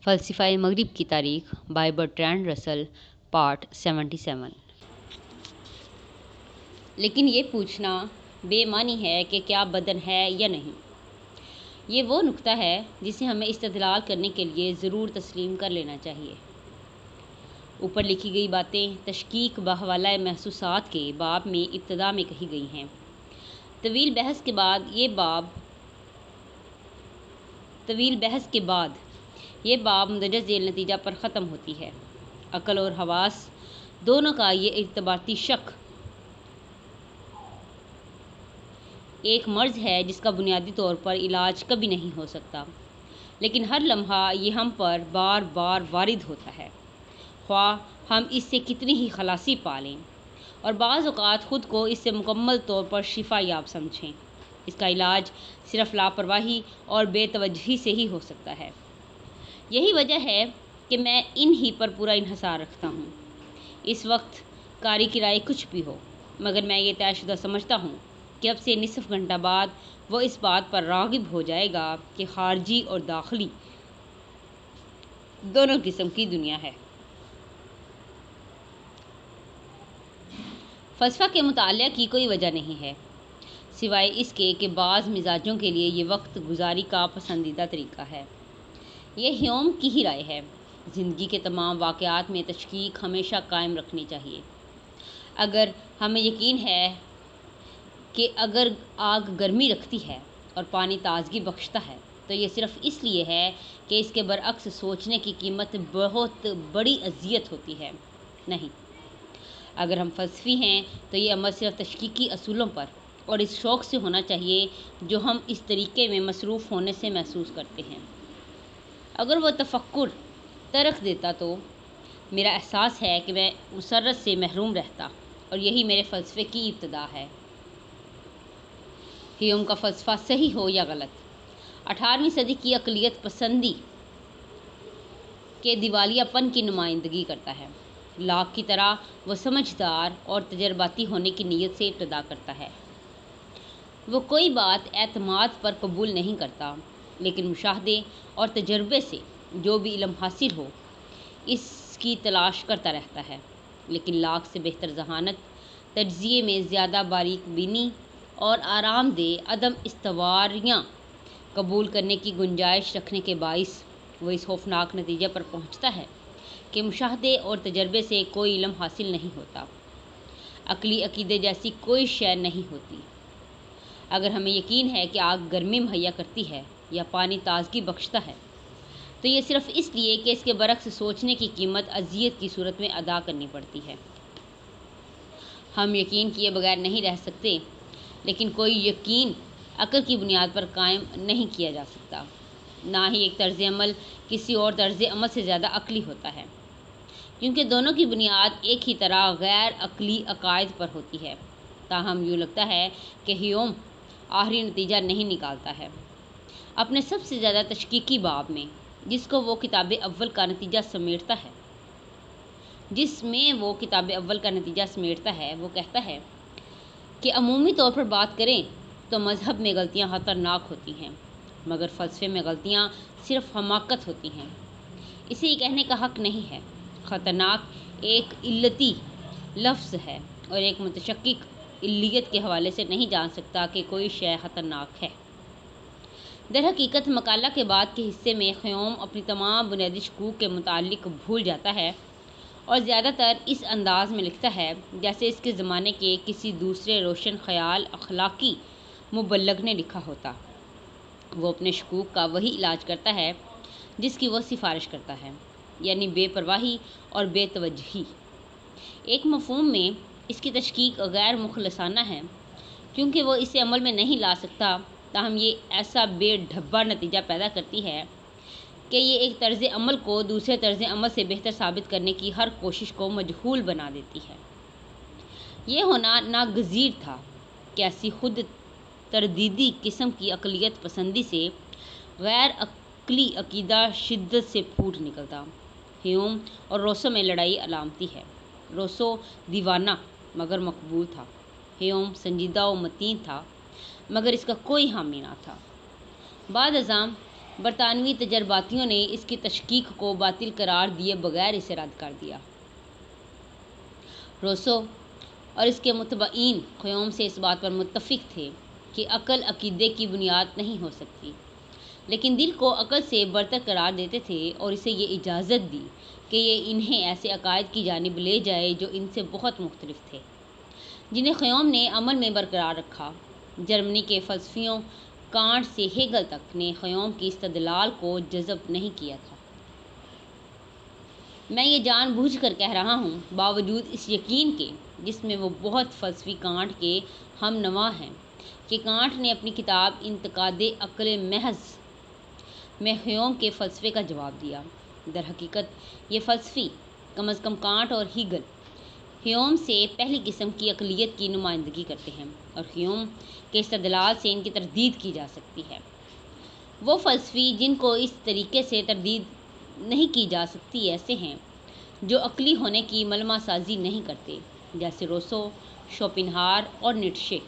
فلسفہ مغرب کی تاریخ بائی برٹرینڈ رسل پارٹ 77۔ لیکن یہ پوچھنا بے معنی ہے کہ کیا بدن ہے یا نہیں۔ یہ وہ نکتہ ہے جسے ہمیں استدلال کرنے کے لیے ضرور تسلیم کر لینا چاہیے۔ اوپر لکھی گئی باتیں تشکیک بحوالہ محسوسات کے باب میں ابتدا میں کہی گئی ہیں۔ طویل بحث کے بعد یہ باب مندرجہ ذیل نتیجہ پر ختم ہوتی ہے۔ عقل اور حواس دونوں کا یہ ارتباطی شق ایک مرض ہے جس کا بنیادی طور پر علاج کبھی نہیں ہو سکتا، لیکن ہر لمحہ یہ ہم پر بار بار وارد ہوتا ہے، خواہ ہم اس سے کتنی ہی خلاصی پالیں اور بعض اوقات خود کو اس سے مکمل طور پر شفا یاب سمجھیں۔ اس کا علاج صرف لاپرواہی اور بے توجہی سے ہی ہو سکتا ہے۔ یہی وجہ ہے کہ میں ان ہی پر پورا انحصار رکھتا ہوں، اس وقت کاری کی رائے کچھ بھی ہو، مگر میں یہ طے شدہ سمجھتا ہوں کہ اب سے نصف گھنٹہ بعد وہ اس بات پر راغب ہو جائے گا کہ خارجی اور داخلی دونوں قسم کی دنیا ہے۔ فلسفہ کے مطالعہ کی کوئی وجہ نہیں ہے، سوائے اس کے کہ بعض مزاجوں کے لیے یہ وقت گزاری کا پسندیدہ طریقہ ہے۔ یہ ہیوم کی ہی رائے ہے۔ زندگی کے تمام واقعات میں تشکیک ہمیشہ قائم رکھنی چاہیے۔ اگر ہمیں یقین ہے کہ اگر آگ گرمی رکھتی ہے اور پانی تازگی بخشتا ہے تو یہ صرف اس لیے ہے کہ اس کے برعکس سوچنے کی قیمت بہت بڑی اذیت ہوتی ہے، نہیں۔ اگر ہم فلسفی ہیں تو یہ عمل صرف تشکیکی اصولوں پر اور اس شوق سے ہونا چاہیے جو ہم اس طریقے میں مصروف ہونے سے محسوس کرتے ہیں۔ اگر وہ تفکر ترک دیتا تو میرا احساس ہے کہ میں مسرت سے محروم رہتا، اور یہی میرے فلسفے کی ابتدا ہے۔ ہیوم کا فلسفہ صحیح ہو یا غلط، 18ویں صدی کی اقلیت پسندی کے دیوالیہ پن کی نمائندگی کرتا ہے۔ لاک کی طرح وہ سمجھدار اور تجرباتی ہونے کی نیت سے ابتدا کرتا ہے۔ وہ کوئی بات اعتماد پر قبول نہیں کرتا، لیکن مشاہدے اور تجربے سے جو بھی علم حاصل ہو اس کی تلاش کرتا رہتا ہے۔ لیکن لاک سے بہتر ذہانت، تجزیے میں زیادہ باریک بینی اور آرام دہ عدم استواریاں قبول کرنے کی گنجائش رکھنے کے باعث وہ اس خوفناک نتیجے پر پہنچتا ہے کہ مشاہدے اور تجربے سے کوئی علم حاصل نہیں ہوتا، عقلی عقیدے جیسی کوئی شے نہیں ہوتی۔ اگر ہمیں یقین ہے کہ آگ گرمی مہیا کرتی ہے یا پانی تازگی بخشتا ہے تو یہ صرف اس لیے کہ اس کے برعکس سوچنے کی قیمت اذیت کی صورت میں ادا کرنی پڑتی ہے۔ ہم یقین کیے بغیر نہیں رہ سکتے، لیکن کوئی یقین عقل کی بنیاد پر قائم نہیں کیا جا سکتا۔ نہ ہی ایک طرز عمل کسی اور طرز عمل سے زیادہ عقلی ہوتا ہے، کیونکہ دونوں کی بنیاد ایک ہی طرح غیر عقلی عقائد پر ہوتی ہے۔ تاہم یوں لگتا ہے کہ ہیوم آخری نتیجہ نہیں نکالتا ہے اپنے سب سے زیادہ تشکیکی باب میں، جس میں وہ کتاب اول کا نتیجہ سمیٹتا ہے۔ وہ کہتا ہے کہ عمومی طور پر بات کریں تو مذہب میں غلطیاں خطرناک ہوتی ہیں، مگر فلسفے میں غلطیاں صرف حماقت ہوتی ہیں۔ اسے یہ کہنے کا حق نہیں ہے۔ خطرناک ایک علتی لفظ ہے اور ایک متشکک علیت کے حوالے سے نہیں جان سکتا کہ کوئی شے خطرناک ہے۔ در حقیقت مقالہ کے بعد کے حصے میں ہیوم اپنی تمام بنیادی شکوک کے متعلق بھول جاتا ہے اور زیادہ تر اس انداز میں لکھتا ہے جیسے اس کے زمانے کے کسی دوسرے روشن خیال اخلاقی مبلغ نے لکھا ہوتا۔ وہ اپنے شکوک کا وہی علاج کرتا ہے جس کی وہ سفارش کرتا ہے، یعنی بے پرواہی اور بے توجہی۔ ایک مفہوم میں اس کی تشکیک غیر مخلصانہ ہے کیونکہ وہ اسے عمل میں نہیں لا سکتا، تاہم یہ ایسا بے ڈھبہ نتیجہ پیدا کرتی ہے کہ یہ ایک طرز عمل کو دوسرے طرز عمل سے بہتر ثابت کرنے کی ہر کوشش کو مجہول بنا دیتی ہے۔ یہ ہونا ناگزیر تھا کہ ایسی خود تردیدی قسم کی اقلیت پسندی سے غیر عقلی عقیدہ شدت سے پھوٹ نکلتا۔ ہیوم اور روسو میں لڑائی علامتی ہے۔ روسو دیوانہ مگر مقبول تھا، ہیوم سنجیدہ و متین تھا مگر اس کا کوئی حامی نہ تھا۔ بعد ازاں برطانوی تجرباتیوں نے اس کی تشکیک کو باطل قرار دیے بغیر اسے رد کر دیا۔ روسو اور اس کے متبعین خیوم سے اس بات پر متفق تھے کہ عقل عقیدے کی بنیاد نہیں ہو سکتی، لیکن دل کو عقل سے برتر قرار دیتے تھے اور اسے یہ اجازت دی کہ یہ انہیں ایسے عقائد کی جانب لے جائے جو ان سے بہت مختلف تھے، جنہیں خیوم نے عمل میں برقرار رکھا۔ جرمنی کے فلسفیوں کانٹ سے ہیگل تک نے خیوم کی استدلال کو جذب نہیں کیا تھا۔ میں یہ جان بوجھ کر کہہ رہا ہوں، باوجود اس یقین کے جس میں وہ بہت فلسفی کانٹ کے ہم نوا ہیں، کہ کانٹ نے اپنی کتاب انتقاد عقل محض میں خیوم کے فلسفے کا جواب دیا۔ در حقیقت یہ فلسفی، کم از کم کانٹ اور ہیگل، خیوم سے پہلی قسم کی عقلیت کی نمائندگی کرتے ہیں اور خیوم کے استدلال سے ان کی تردید کی جا سکتی ہے۔ وہ فلسفی جن کو اس طریقے سے تردید نہیں کی جا سکتی ایسے ہیں جو عقلی ہونے کی ملمہ سازی نہیں کرتے، جیسے روسو، شوپنہار اور نیٹشے۔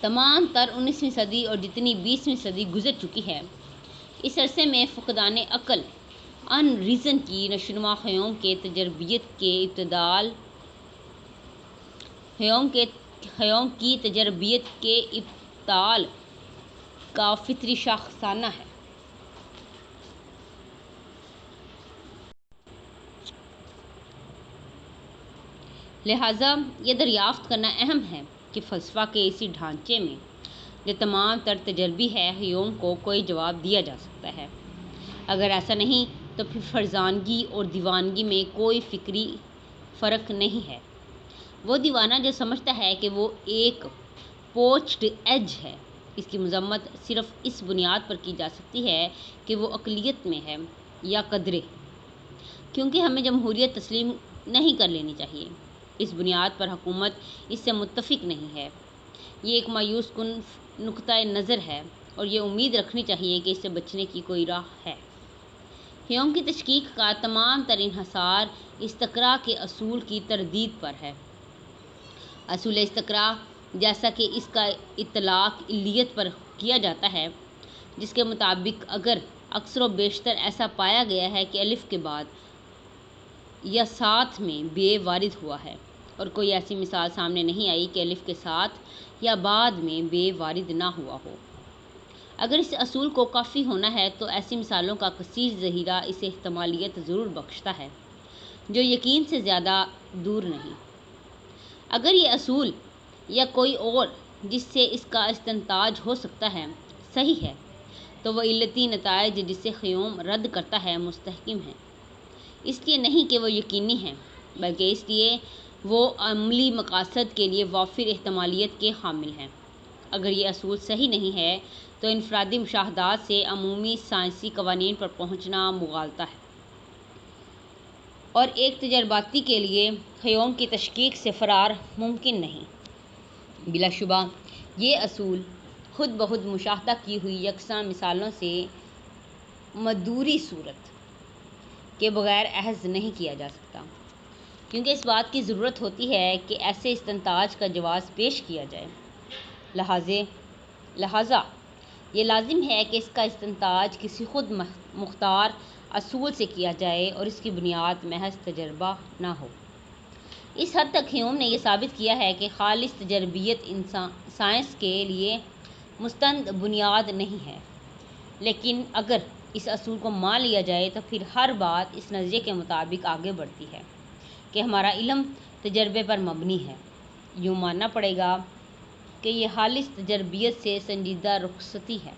تمام تر 19ویں صدی اور جتنی 20ویں صدی گزر چکی ہے، اس عرصے میں فقدان عقل ان ریزن کی نشوونما خیوم کی تجربیت کے ابطال کا فطری شاخسانہ ہے۔ لہٰذا یہ دریافت کرنا اہم ہے کہ فلسفہ کے اسی ڈھانچے میں جو تمام تر تجربی ہے، خیوم کو کوئی جواب دیا جا سکتا ہے۔ اگر ایسا نہیں تو پھر فرزانگی اور دیوانگی میں کوئی فکری فرق نہیں ہے۔ وہ دیوانہ جو سمجھتا ہے کہ وہ ایک پوچڈ ایج ہے، اس کی مذمت صرف اس بنیاد پر کی جا سکتی ہے کہ وہ عقلیت میں ہے یا قدرے، کیونکہ ہمیں جمہوریت تسلیم نہیں کر لینی چاہیے۔ اس بنیاد پر حکومت اس سے متفق نہیں ہے۔ یہ ایک مایوس کن نقطۂ نظر ہے اور یہ امید رکھنی چاہیے کہ اس سے بچنے کی کوئی راہ ہے۔ خیوم کی تشکیک کا تمام تر انحصار استقراء کے اصول کی تردید پر ہے۔ اصول استقراء، جیسا کہ اس کا اطلاق علیت پر کیا جاتا ہے، جس کے مطابق اگر اکثر و بیشتر ایسا پایا گیا ہے کہ الف کے بعد یا ساتھ میں بے وارد ہوا ہے، اور کوئی ایسی مثال سامنے نہیں آئی کہ الف کے ساتھ یا بعد میں بے وارد نہ ہوا ہو، اگر اس اصول کو کافی ہونا ہے تو ایسی مثالوں کا کثیر ذخیرہ اسے احتمالیت ضرور بخشتا ہے، جو یقین سے زیادہ دور نہیں۔ اگر یہ اصول یا کوئی اور جس سے اس کا استنتاج ہو سکتا ہے صحیح ہے، تو وہ علتی نتائج جسے خیوم رد کرتا ہے مستحکم ہیں، اس لیے نہیں کہ وہ یقینی ہیں، بلکہ اس لیے وہ عملی مقاصد کے لیے وافر احتمالیت کے حامل ہیں۔ اگر یہ اصول صحیح نہیں ہے تو انفرادی مشاہدات سے عمومی سائنسی قوانین پر پہنچنا مغالطہ ہے، اور ایک تجرباتی کے لیے خیوم کی تشکیک سے فرار ممکن نہیں۔ بلا شبہ یہ اصول خود بخود مشاہدہ کی ہوئی یکساں مثالوں سے مدعوری صورت کے بغیر اخذ نہیں کیا جا سکتا، کیونکہ اس بات کی ضرورت ہوتی ہے کہ ایسے استنتاج کا جواز پیش کیا جائے۔ لہٰذا یہ لازم ہے کہ اس کا استنتاج کسی خود مختار اصول سے کیا جائے اور اس کی بنیاد محض تجربہ نہ ہو۔ اس حد تک خیوم نے یہ ثابت کیا ہے کہ خالص تجربیت سائنس کے لیے مستند بنیاد نہیں ہے، لیکن اگر اس اصول کو مان لیا جائے تو پھر ہر بات اس نظریے کے مطابق آگے بڑھتی ہے کہ ہمارا علم تجربے پر مبنی ہے۔ یوں ماننا پڑے گا کہ یہ خالص تجربیت سے سنجیدہ رخصتی ہے۔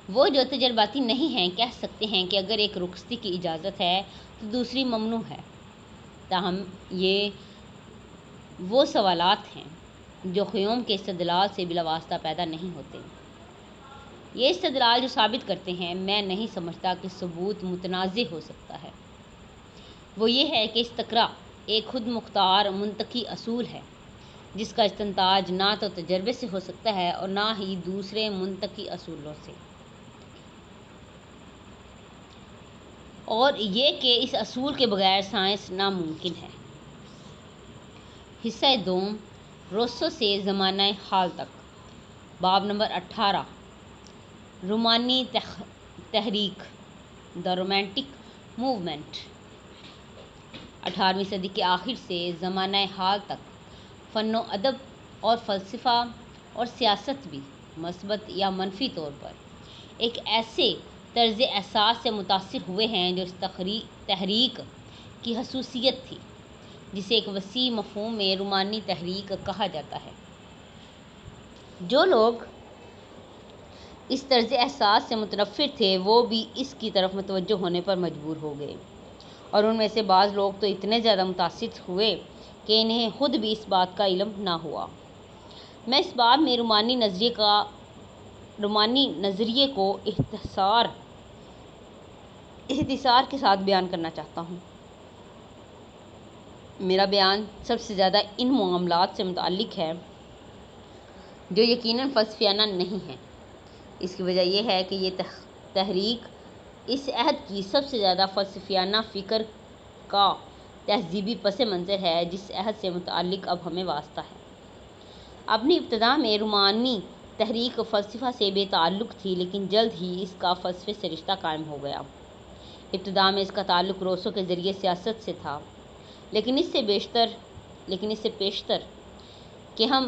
وہ جو تجرباتی نہیں ہیں کہہ سکتے ہیں کہ اگر ایک رخصتی کی اجازت ہے تو دوسری ممنوع ہے، تاہم یہ وہ سوالات ہیں جو خیوم کے استدلال سے بلا واسطہ پیدا نہیں ہوتے۔ یہ استدلال جو ثابت کرتے ہیں، میں نہیں سمجھتا کہ ثبوت متنازع ہو سکتا ہے۔ وہ یہ ہے کہ استقراء ایک خود مختار منطقی اصول ہے جس کا استنتاج نہ تو تجربے سے ہو سکتا ہے اور نہ ہی دوسرے منطقی اصولوں سے، اور یہ کہ اس اصول کے بغیر سائنس ناممکن ہے۔ حصہ دوم، روسو سے زمانہ حال تک، باب نمبر 18 رومانی تحریک دا رومانٹک موومنٹ 18ویں صدی کے آخر سے زمانہ حال تک فن و ادب اور فلسفہ اور سیاست بھی مثبت یا منفی طور پر ایک ایسے طرز احساس سے متاثر ہوئے ہیں جو اس تحریک کی خصوصیت تھی، جسے ایک وسیع مفہوم میں رومانی تحریک کہا جاتا ہے۔ جو لوگ اس طرز احساس سے متنفر تھے وہ بھی اس کی طرف متوجہ ہونے پر مجبور ہو گئے، اور ان میں سے بعض لوگ تو اتنے زیادہ متاثر ہوئے کہ انہیں خود بھی اس بات کا علم نہ ہوا۔ میں اس باب میں رومانی نظریے کو اختصار کے ساتھ بیان کرنا چاہتا ہوں۔ میرا بیان سب سے زیادہ ان معاملات سے متعلق ہے جو یقیناً فلسفیانہ نہیں ہیں۔ اس کی وجہ یہ ہے کہ یہ تحریک اس عہد کی سب سے زیادہ فلسفیانہ فکر کا تہذیبی پس منظر ہے جس عہد سے متعلق اب ہمیں واسطہ ہے۔ اپنی ابتدا میں رومانی تحریک فلسفہ سے بے تعلق تھی، لیکن جلد ہی اس کا فلسفے سے رشتہ قائم ہو گیا۔ ابتدا میں اس کا تعلق روسو کے ذریعے سیاست سے تھا، لیکن اس سے پیشتر کہ ہم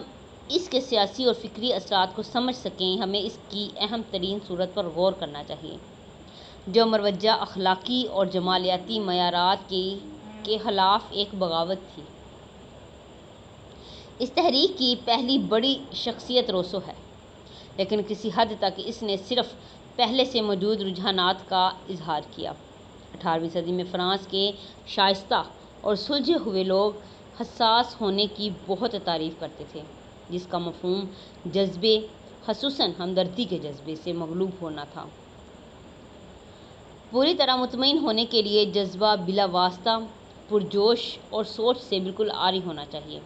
اس کے سیاسی اور فکری اثرات کو سمجھ سکیں، ہمیں اس کی اہم ترین صورت پر غور کرنا چاہیے، جو مروجہ اخلاقی اور جمالیاتی معیارات کے خلاف ایک بغاوت تھی۔ اس تحریک کی پہلی بڑی شخصیت روسو ہے، لیکن کسی حد تک اس نے صرف پہلے سے موجود رجحانات کا اظہار کیا۔ 18ویں صدی میں فرانس کے شائستہ اور سلجھے ہوئے لوگ حساس ہونے کی بہت تعریف کرتے تھے، جس کا مفہوم جذبے، خصوصاً ہمدردی کے جذبے سے مغلوب ہونا تھا۔ پوری طرح مطمئن ہونے کے لیے جذبہ بلا واسطہ پرجوش اور سوچ سے بالکل عاری ہونا چاہیے۔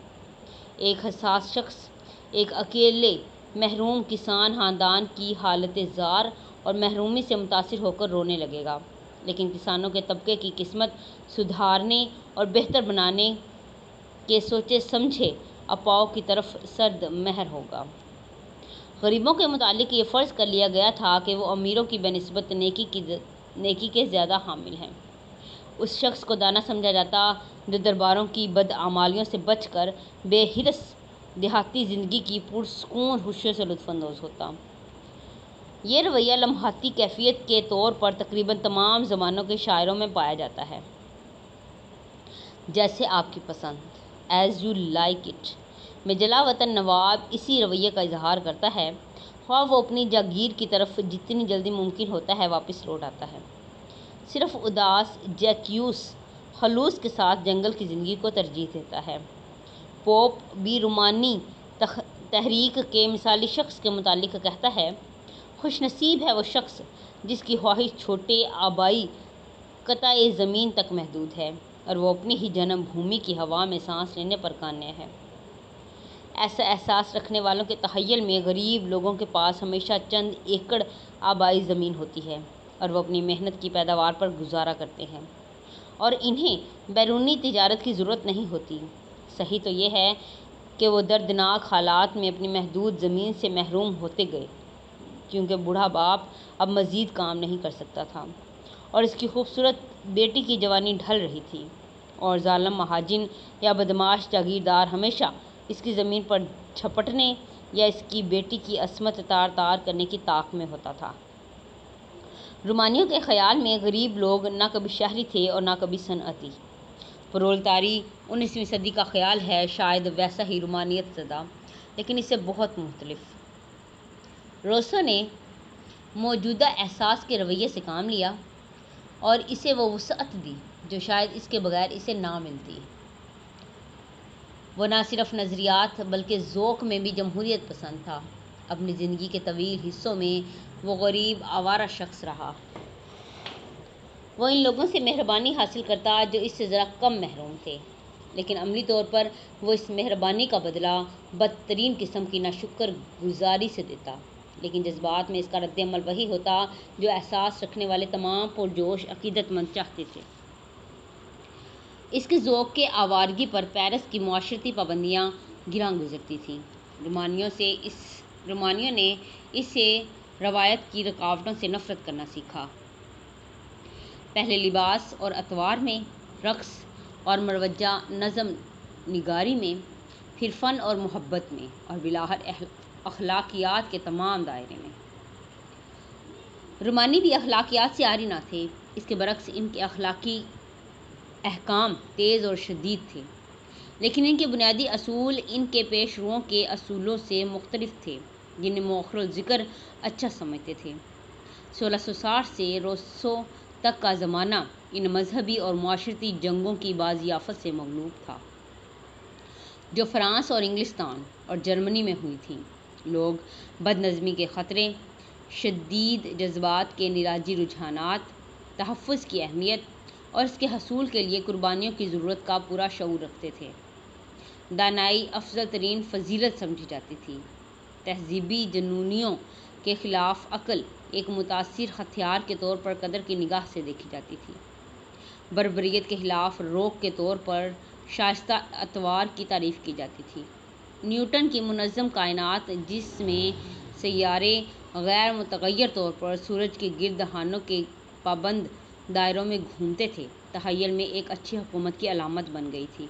ایک حساس شخص ایک اکیلے محروم کسان خاندان کی حالت زار اور محرومی سے متاثر ہو کر رونے لگے گا، لیکن کسانوں کے طبقے کی قسمت سدھارنے اور بہتر بنانے کے سوچے سمجھے اپاؤ کی طرف سرد مہر ہوگا۔ غریبوں کے متعلق یہ فرض کر لیا گیا تھا کہ وہ امیروں کی بنسبت نیکی کے زیادہ حامل ہیں۔ اس شخص کو دانا سمجھا جاتا جو درباروں کی بدعمالیوں سے بچ کر بے حرص دیہاتی زندگی کی پرسکون خوشیوں سے لطف اندوز ہوتا۔ یہ رویہ لمحاتی کیفیت کے طور پر تقریباً تمام زمانوں کے شاعروں میں پایا جاتا ہے۔ جیسے آپ کی پسند ایز یو لائک اٹ میں جلا وطن نواب اسی رویے کا اظہار کرتا ہے، خواہ وہ اپنی جاگیر کی طرف جتنی جلدی ممکن ہوتا ہے واپس لوٹ آتا ہے۔ صرف اداس جیکیوس خلوص کے ساتھ جنگل کی زندگی کو ترجیح دیتا ہے۔ پوپ بھی رومانی تحریک کے مثالی شخص کے متعلق کہتا ہے، خوش نصیب ہے وہ شخص جس کی خواہش چھوٹے آبائی قطع زمین تک محدود ہے اور وہ اپنی ہی جنم بھومی کی ہوا میں سانس لینے پر قانع ہے۔ ایسا احساس رکھنے والوں کے تخیل میں غریب لوگوں کے پاس ہمیشہ چند ایکڑ آبائی زمین ہوتی ہے اور وہ اپنی محنت کی پیداوار پر گزارا کرتے ہیں اور انہیں بیرونی تجارت کی ضرورت نہیں ہوتی۔ صحیح تو یہ ہے کہ وہ دردناک حالات میں اپنی محدود زمین سے محروم ہوتے گئے، کیونکہ بوڑھا باپ اب مزید کام نہیں کر سکتا تھا اور اس کی خوبصورت بیٹی کی جوانی ڈھل رہی تھی، اور ظالم مہاجن یا بدمعاش جاگیردار ہمیشہ اس کی زمین پر جھپٹنے یا اس کی بیٹی کی عصمت تار تار کرنے کی طاق میں ہوتا تھا۔ رومانیوں کے خیال میں غریب لوگ نہ کبھی شہری تھے اور نہ کبھی صنعتی۔ پرولتاری 19ویں صدی کا خیال ہے شاید ویسا ہی رومانیت زدہ، لیکن اس سے بہت مختلف۔ روسو نے موجودہ احساس کے رویے سے کام لیا اور اسے وہ وسعت دی جو شاید اس کے بغیر اسے نہ ملتی۔ وہ نہ صرف نظریات بلکہ ذوق میں بھی جمہوریت پسند تھا۔ اپنی زندگی کے طویل حصوں میں وہ غریب آوارہ شخص رہا۔ وہ ان لوگوں سے مہربانی حاصل کرتا جو اس سے ذرا کم محروم تھے، لیکن عملی طور پر وہ اس مہربانی کا بدلہ بدترین قسم کی ناشکر گزاری سے دیتا، لیکن جذبات میں اس کا رد عمل وہی ہوتا جو احساس رکھنے والے تمام پرجوش عقیدت مند چاہتے تھے۔ اس کے ذوق کے آوارگی پر پیرس کی معاشرتی پابندیاں گراں گزرتی تھیں۔ رومانیوں نے اسے روایت کی رکاوٹوں سے نفرت کرنا سیکھا۔ پہلے لباس اور اطوار میں، رقص اور مروجہ نظم نگاری میں، پھر فن اور محبت میں، اور بالآخر اخلاقیات کے تمام دائرے میں۔ رومانی بھی اخلاقیات سے عاری نہ تھے، اس کے برعکس ان کے اخلاقی احکام تیز اور شدید تھے، لیکن ان کے بنیادی اصول ان کے پیش روؤں کے اصولوں سے مختلف تھے جنہیں مؤخر الذکر اچھا سمجھتے تھے۔ 1660 سے روسو تک کا زمانہ ان مذہبی اور معاشرتی جنگوں کی بازیافت سے مغلوب تھا جو فرانس اور انگلستان اور جرمنی میں ہوئی تھیں۔ لوگ بد نظمی کے خطرے، شدید جذبات کے نراجی رجحانات، تحفظ کی اہمیت اور اس کے حصول کے لیے قربانیوں کی ضرورت کا پورا شعور رکھتے تھے۔ دانائی افضل ترین فضیلت سمجھی جاتی تھی۔ تہذیبی جنونیوں کے خلاف عقل ایک متاثر ہتھیار کے طور پر قدر کی نگاہ سے دیکھی جاتی تھی۔ بربریت کے خلاف روک کے طور پر شائستہ اطوار کی تعریف کی جاتی تھی۔ نیوٹن کی منظم کائنات جس میں سیارے غیر متغیر طور پر سورج کے گرد دہانوں کے پابند دائروں میں گھومتے تھے، تخیل میں ایک اچھی حکومت کی علامت بن گئی تھی۔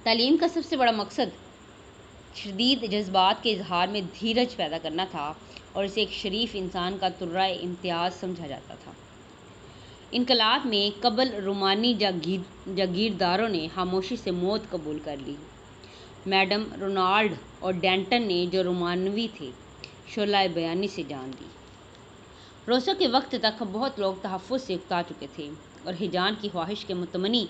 تعلیم کا سب سے بڑا مقصد شدید جذبات کے اظہار میں دھیرج پیدا کرنا تھا اور اسے ایک شریف انسان کا ترہ امتیاز سمجھا جاتا تھا۔ انقلاب میں قبل رومانی جاگیرداروں نے خاموشی سے موت قبول کر لی۔ میڈم رونالڈ اور ڈینٹن نے جو رومانوی تھے، شعلۂ بیانی سے جان دی۔ روسو کے وقت تک بہت لوگ تحفظ سے اکتا چکے تھے اور ہجان کی خواہش کے متمنی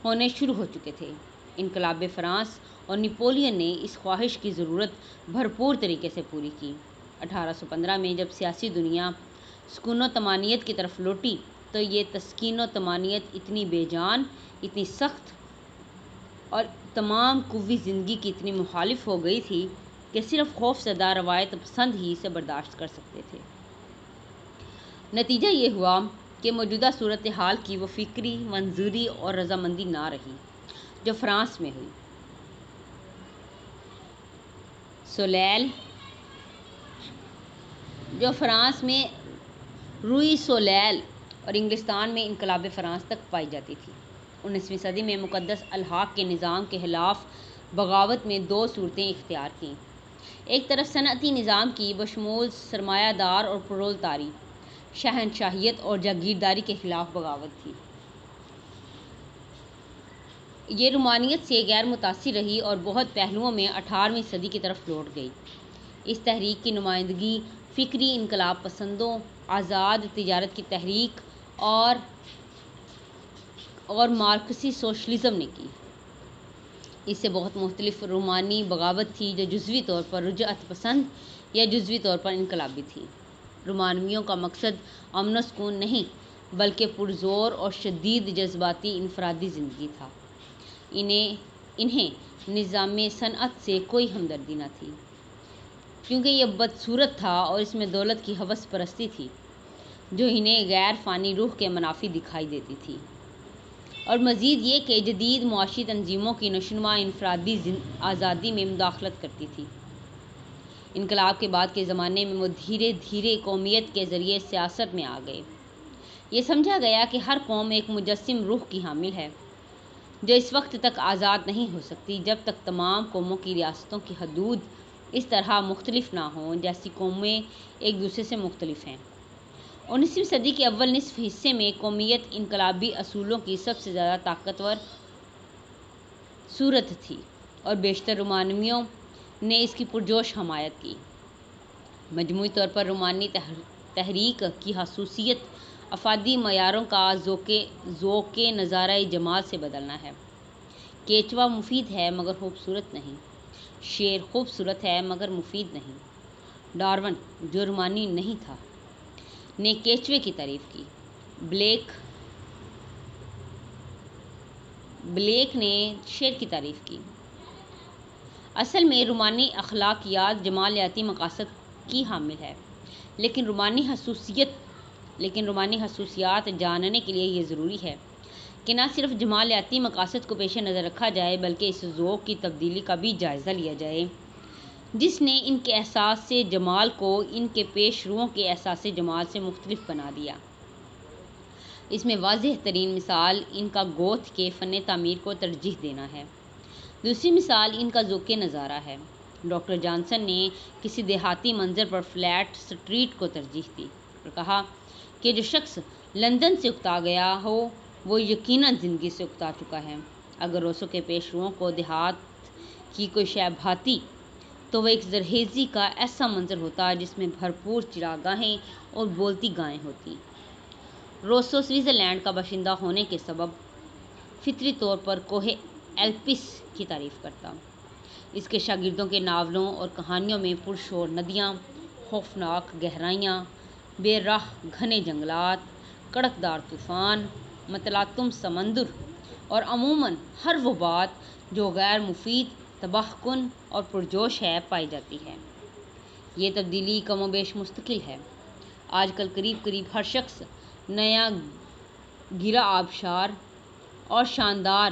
ہونے شروع ہو چکے تھے۔ انقلاب فرانس اور نپولین نے اس خواہش کی ضرورت بھرپور طریقے سے پوری کی۔ 1815 میں جب سیاسی دنیا سکون و طمانینت کی طرف لوٹی تو یہ تسکین و طمانینت اتنی بے جان، اتنی سخت اور تمام قوی زندگی کی اتنی مخالف ہو گئی تھی کہ صرف خوف زدہ روایت پسند ہی اسے برداشت کر سکتے تھے۔ نتیجہ یہ ہوا کہ موجودہ صورتحال کی وہ فکری منظوری اور رضامندی نہ رہی جو فرانس میں ہوئی۔ روئی سولیل اور انگلستان میں انقلاب فرانس تک پائی جاتی تھی۔ 19ویں صدی میں مقدس الحاق کے نظام کے خلاف بغاوت میں دو صورتیں اختیار کیں۔ ایک طرف صنعتی نظام کی بشمول سرمایہ دار اور پرولتاری شہنشاہیت اور جاگیرداری کے خلاف بغاوت تھی۔ یہ رومانیت سے غیر متاثر رہی اور بہت پہلوؤں میں 18ویں صدی کی طرف لوٹ گئی۔ اس تحریک کی نمائندگی فکری انقلاب پسندوں، آزاد تجارت کی تحریک اور مارکسی سوشلزم نے کی۔ اس سے بہت مختلف رومانی بغاوت تھی جو جزوی طور پر رجعت پسند یا جزوی طور پر انقلابی تھی۔ رومانویوں کا مقصد امن و سکون نہیں بلکہ پرزور اور شدید جذباتی انفرادی زندگی تھا۔ انہیں نظام صنعت سے کوئی ہمدردی نہ تھی کیونکہ یہ بدصورت تھا اور اس میں دولت کی ہوس پرستی تھی جو انہیں غیر فانی روح کے منافی دکھائی دیتی تھی، اور مزید یہ کہ جدید معاشی تنظیموں کی نشوونما انفرادی آزادی میں مداخلت کرتی تھی۔ انقلاب کے بعد کے زمانے میں وہ دھیرے دھیرے قومیت کے ذریعے سیاست میں آ گئے۔ یہ سمجھا گیا کہ ہر قوم ایک مجسم روح کی حامل ہے جو اس وقت تک آزاد نہیں ہو سکتی جب تک تمام قوموں کی ریاستوں کی حدود اس طرح مختلف نہ ہوں جیسی قومیں ایک دوسرے سے مختلف ہیں۔ 19ویں صدی کے اول نصف حصے میں قومیت انقلابی اصولوں کی سب سے زیادہ طاقتور صورت تھی اور بیشتر رومانویوں نے اس کی پرجوش حمایت کی۔ مجموعی طور پر رومانی تحریک کی خصوصیت افادی معیاروں کا ذوق نظارہ جمال سے بدلنا ہے۔ کیچوا مفید ہے مگر خوبصورت نہیں، شعر خوبصورت ہے مگر مفید نہیں۔ ڈارون، جو رومانی نہیں تھا، نے کیچوے کی تعریف کی۔ بلیک نے شعر کی تعریف کی۔ اصل میں رومانی اخلاقیات جمالیاتی مقاصد کی حامل ہے، لیکن رومانی خصوصیات جاننے کے لیے یہ ضروری ہے کہ نہ صرف جمالیاتی مقاصد کو پیش نظر رکھا جائے بلکہ اس ذوق کی تبدیلی کا بھی جائزہ لیا جائے جس نے ان کے احساس سے جمال کو ان کے پیش روؤں کے احساس جمال سے مختلف بنا دیا۔ اس میں واضح ترین مثال ان کا گوتھ کے فن تعمیر کو ترجیح دینا ہے۔ دوسری مثال ان کا ذوق نظارہ ہے۔ ڈاکٹر جانسن نے کسی دیہاتی منظر پر فلیٹ سٹریٹ کو ترجیح دی اور کہا کہ جو شخص لندن سے اکتا گیا ہو وہ یقیناً زندگی سے اکتا چکا ہے۔ اگر روسو کے پیش روؤں کو دیہات کی کوئی شے بھاتی تو وہ ایک زرخیزی کا ایسا منظر ہوتا جس میں بھرپور چراگاہیں اور بولتی گائیں ہوتی۔ روسو سوئٹزرلینڈ کا باشندہ ہونے کے سبب فطری طور پر کوہ ایلپس کی تعریف کرتا۔ اس کے شاگردوں کے ناولوں اور کہانیوں میں پرشور ندیاں، خوفناک گہرائیاں، بے راہ گھنے جنگلات، کڑکدار طوفان، متلاطم سمندر اور عموماً ہر وہ بات جو غیر مفید، تباہ کن اور پرجوش ہے پائی جاتی ہے۔ یہ تبدیلی کم و بیش مستقل ہے۔ آج کل قریب ہر شخص نیا گرا آبشار اور شاندار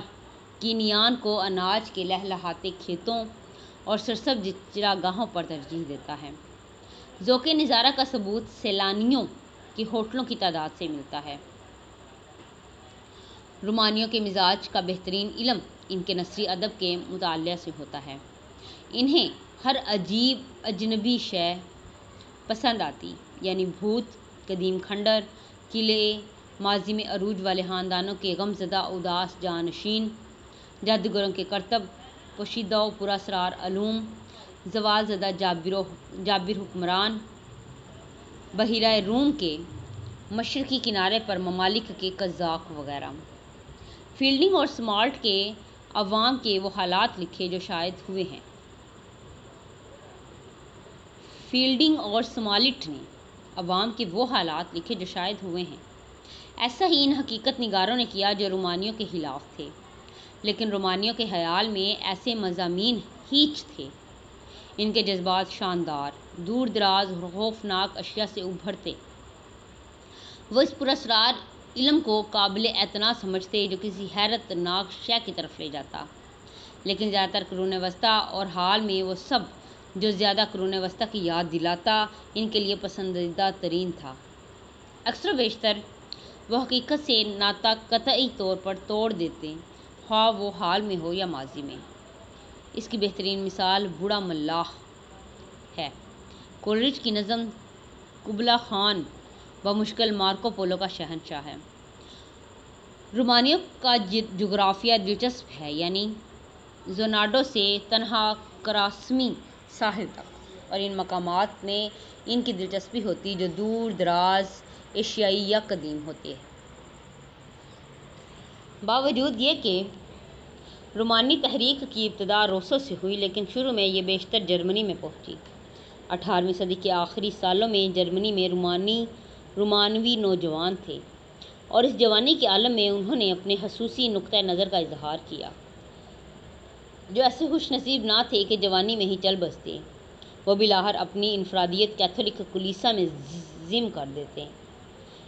کینیان کو اناج کے لہلہاتے کھیتوں اور سرسبز چراگاہوں پر ترجیح دیتا ہے۔ ذوق نظارہ کا ثبوت سیلانیوں کی ہوٹلوں کی تعداد سے ملتا ہے۔ رومانیوں کے مزاج کا بہترین علم ان کے نثری ادب کے مطالعہ سے ہوتا ہے۔ انہیں ہر عجیب اجنبی شے پسند آتی، یعنی بھوت، قدیم کھنڈر، قلعے، ماضی میں عروج والے خاندانوں کے غمزدہ اداس جانشین، جادوگروں کے کرتب، پوشیدہ و پراسرار علوم، زوال زدہ جابر حکمران، بحیرہ روم کے مشرقی کنارے پر ممالک کے قزاق وغیرہ۔ فیلڈنگ اور سمالٹ کے عوام کے وہ حالات لکھے جو شاید ہوئے ہیں۔ فیلڈنگ اور سمالٹ نے عوام کے وہ حالات لکھے جو شاید ہوئے ہیں۔ ایسا ہی ان حقیقت نگاروں نے کیا جو رومانیوں کے خلاف تھے، لیکن رومانیوں کے خیال میں ایسے مضامین ہیچ تھے۔ ان کے جذبات شاندار، دور دراز اور خوفناک اشیاء سے ابھرتے۔ وہ اس پراسرار علم کو قابل اعتنا سمجھتے جو کسی حیرت ناک شے کی طرف لے جاتا، لیکن زیادہ تر قرون وسطیٰ اور حال میں وہ سب جو زیادہ قرون وسطیٰ کی یاد دلاتا ان کے لیے پسندیدہ ترین تھا۔ اکثر و بیشتر وہ حقیقت سے ناطا قطعی طور پر توڑ دیتے، خواہ وہ حال میں ہو یا ماضی میں۔ اس کی بہترین مثال بوڑھا ملاح ہے۔ کولرج کی نظم قبلہ خان بمشکل مارکو پولو کا شہنشاہ ہے۔ رومانیوں کا جغرافیہ دلچسپ ہے، یعنی زوناڈو سے تنہا کراسمی ساحل تک، اور ان مقامات میں ان کی دلچسپی ہوتی جو دور دراز، ایشیائی یا قدیم ہوتے ہیں۔ باوجود یہ کہ رومانی تحریک کی ابتدا روسو سے ہوئی، لیکن شروع میں یہ بیشتر جرمنی میں پہنچی۔ 18ویں صدی کے آخری سالوں میں جرمنی میں رومانوی نوجوان تھے، اور اس جوانی کے عالم میں انہوں نے اپنے خصوصی نقطہ نظر کا اظہار کیا۔ جو ایسے خوش نصیب نہ تھے کہ جوانی میں ہی چل بستے، وہ بالآخر اپنی انفرادیت کیتھولک کلیسا میں ضم کر دیتے۔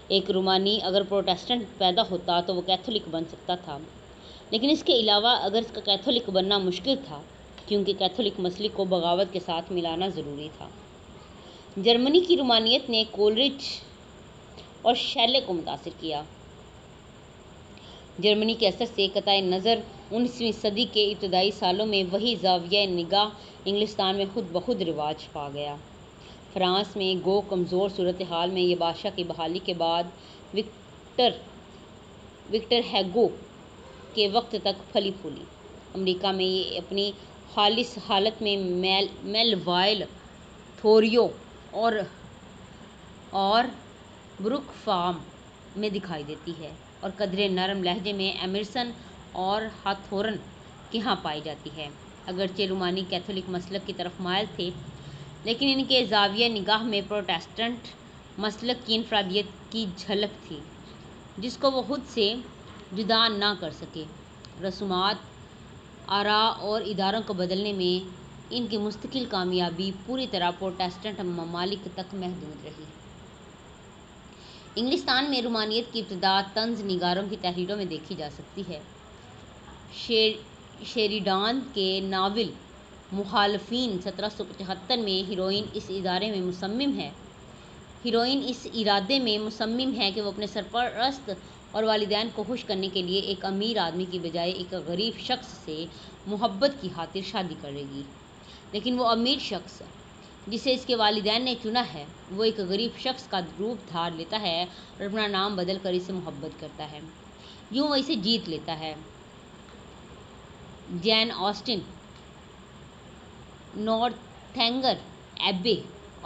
ایک رومانی اگر پروٹسٹنٹ پیدا ہوتا تو وہ کیتھولک بن سکتا تھا، لیکن اس کے علاوہ اگر اس کا کیتھولک بننا مشکل تھا، کیونکہ کیتھولک مسلک کو بغاوت کے ساتھ ملانا ضروری تھا۔ جرمنی کی رومانیت نے کولرج اور شیلے کو متاثر کیا۔ جرمنی کے اثر سے قطع نظر 19ویں صدی کے ابتدائی سالوں میں وہی زاویہ نگاہ انگلستان میں خود بخود رواج پا گیا۔ فرانس میں گو کمزور صورتحال میں یہ بادشاہ کی بحالی کے بعد وکٹر ہیگو کے وقت تک پھلی پھولی۔ امریکہ میں یہ اپنی خالص حالت میں میلوائل، تھوریو اور بروک فارم میں دکھائی دیتی ہے، اور قدرے نرم لہجے میں ایمرسن اور ہاتھورن کے ہاں پائی جاتی ہے۔ اگرچہ رومانی کیتھولک مسلک کی طرف مائل تھے، لیکن ان کے زاویہ نگاہ میں پروٹسٹنٹ مسلک کی انفرادیت کی جھلک تھی جس کو وہ خود سے جدا نہ کر سکے۔ رسومات، آراء اور اداروں کو بدلنے میں ان کی مستقل کامیابی پوری طرح پروٹسٹنٹ ممالک تک محدود رہی۔ انگلستان میں رومانیت کی ابتدا طنز نگاروں کی تحریروں میں دیکھی جا سکتی ہے۔ شیریڈان کے ناول مخالفین 1775 میں ہیروئن اس ارادے میں مصمم ہے کہ وہ اپنے سرپرست اور والدین کو خوش کرنے کے لیے ایک امیر آدمی کی بجائے ایک غریب شخص سے محبت کی خاطر شادی کرے گی، لیکن وہ امیر شخص جسے اس کے والدین نے چنا ہے وہ ایک غریب شخص کا روپ دھار لیتا ہے اور اپنا نام بدل کر اسے محبت کرتا ہے۔ یوں وہ اسے جیت لیتا ہے۔ جین آسٹن نورتھنگر ایبے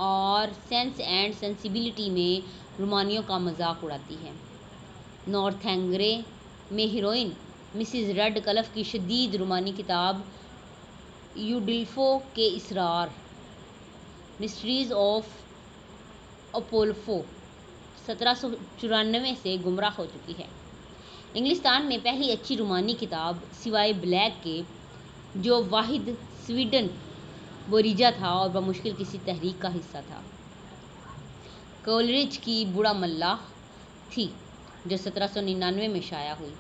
اور سینس اینڈ سینسیبلٹی میں رومانیوں کا مذاق اڑاتی ہے۔ نورتھنگرے میں ہیروئن مسز ریڈ کلف کی شدید رومانی کتاب یوڈلفو کے اسرار مسٹریز آف اپولفو 1794 سے گمراہ ہو چکی ہے۔ انگلستان میں پہلی اچھی رومانی کتاب سوائے بلیک کے، جو واحد سویڈن بوریجا تھا اور بمشکل کسی تحریک کا حصہ تھا، کولرج کی بوڑھا ملاح تھی، جو 1799 میں شائع ہوئی۔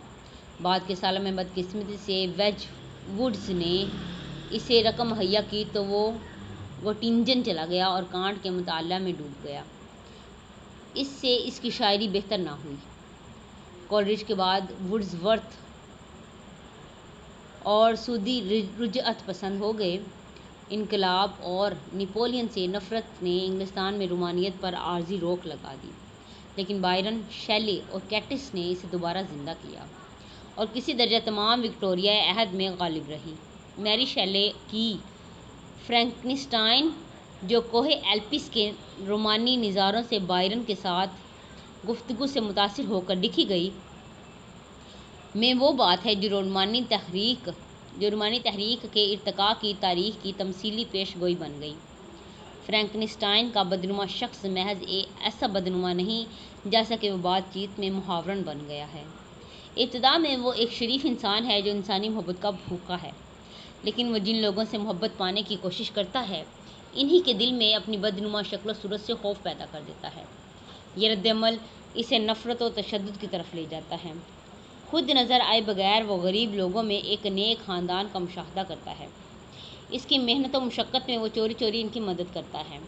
بعد کے سالوں میں بدقسمتی سے ویج ووڈز نے اسے رقم مہیا کی تو وہ گوٹینجن چلا گیا اور کانٹ کے مطالعہ میں ڈوب گیا۔ اس سے اس کی شاعری بہتر نہ ہوئی۔ کولرج کے بعد ووڈز ورتھ اور سودی رجعت پسند ہو گئے۔ انقلاب اور نپولین سے نفرت نے انگلستان میں رومانیت پر عارضی روک لگا دی، لیکن بائرن، شیلے اور کیٹس نے اسے دوبارہ زندہ کیا اور کسی درجہ تمام وکٹوریائی عہد میں غالب رہی۔ میری شیلے کی فرینکنسٹائن، جو کوہ ایلپس کے رومانی نظاروں سے بائرن کے ساتھ گفتگو سے متاثر ہو کر لکھی گئی، میں وہ بات ہے جو رومانی تحریک کے ارتقاء کی تاریخ کی تمثیلی پیش گوئی بن گئی۔ فرینکنسٹائن کا بدنما شخص محض ایسا بدنما نہیں جیسا کہ وہ بات چیت میں محاورن بن گیا ہے۔ ابتدا میں وہ ایک شریف انسان ہے جو انسانی محبت کا بھوکا ہے، لیکن وہ جن لوگوں سے محبت پانے کی کوشش کرتا ہے انہی کے دل میں اپنی بدنما شکل و صورت سے خوف پیدا کر دیتا ہے۔ یہ رد عمل اسے نفرت و تشدد کی طرف لے جاتا ہے۔ خود نظر آئے بغیر وہ غریب لوگوں میں ایک نیک خاندان کا مشاہدہ کرتا ہے۔ اس کی محنت و مشقت میں وہ چوری چوری ان کی مدد کرتا ہے۔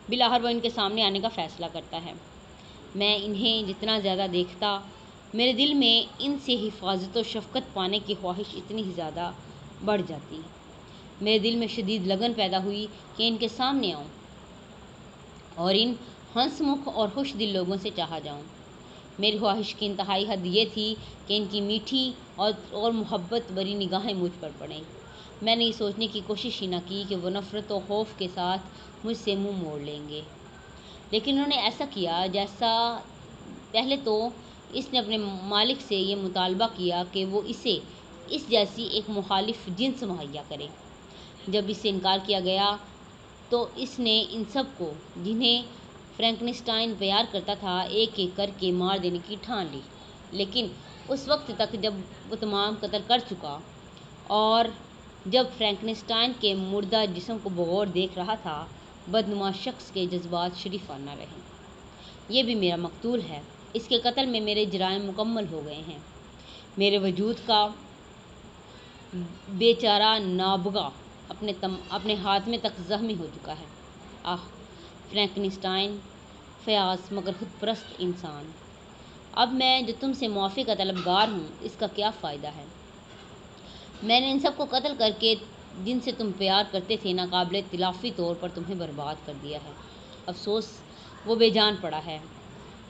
بالآخر وہ ان کے سامنے آنے کا فیصلہ کرتا ہے۔ میں انہیں جتنا زیادہ دیکھتا، میرے دل میں ان سے حفاظت و شفقت پانے کی خواہش اتنی ہی زیادہ بڑھ جاتی۔ میرے دل میں شدید لگن پیدا ہوئی کہ ان کے سامنے آؤں اور ان ہنس مکھ اور خوش دل لوگوں سے چاہا جاؤں۔ میری خواہش کی انتہائی حد یہ تھی کہ ان کی میٹھی اور محبت بھری نگاہیں مجھ پر پڑیں۔ میں نے یہ سوچنے کی کوشش ہی نہ کی کہ وہ نفرت و خوف کے ساتھ مجھ سے منہ موڑ لیں گے، لیکن انہوں نے ایسا کیا جیسا پہلے تو اس نے اپنے مالک سے یہ مطالبہ کیا کہ وہ اسے اس جیسی ایک مخالف جنس مہیا کرے۔ جب اس سے انکار کیا گیا تو اس نے ان سب کو، جنہیں فرینکنسٹائن پیار کرتا تھا، ایک ایک کر کے مار دینے کی ٹھان لی، لیکن اس وقت تک جب وہ تمام قتل کر چکا اور جب فرینکنسٹائن کے مردہ جسم کو بغور دیکھ رہا تھا، بدنما شخص کے جذبات شریفانہ رہے۔ یہ بھی میرا مقتول ہے، اس کے قتل میں میرے جرائم مکمل ہو گئے ہیں۔ میرے وجود کا بیچارہ نابغہ اپنے خاتمے تک زخمی ہو چکا ہے۔ آہ فرینکنسٹائن، فیاض مگر خود پرست انسان، اب میں جو تم سے معافی کا طلبگار ہوں، اس کا کیا فائدہ ہے؟ میں نے ان سب کو قتل کر کے جن سے تم پیار کرتے تھے ناقابل تلافی طور پر تمہیں برباد کر دیا ہے۔ افسوس وہ بے جان پڑا ہے۔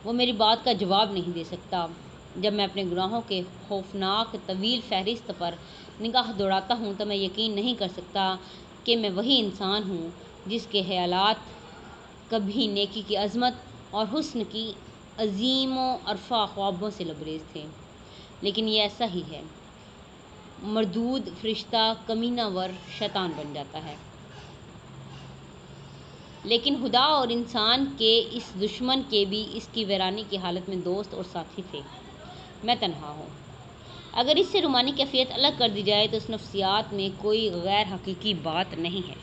وہ میری بات کا جواب نہیں دے سکتا۔ جب میں اپنے گناہوں کے خوفناک طویل فہرست پر نگاہ دوڑاتا ہوں تو میں یقین نہیں کر سکتا کہ میں وہی انسان ہوں جس کے خیالات کبھی نیکی کی عظمت اور حسن کی عظیم و عرفا خوابوں سے لبریز تھے، لیکن یہ ایسا ہی ہے۔ مردود فرشتہ کمینہ ور شیطان بن جاتا ہے، لیکن خدا اور انسان کے اس دشمن کے بھی اس کی ویرانی کی حالت میں دوست اور ساتھی تھے۔ میں تنہا ہوں۔ اگر اس سے رومانی کیفیت الگ کر دی جائے تو اس نفسیات میں کوئی غیر حقیقی بات نہیں ہے۔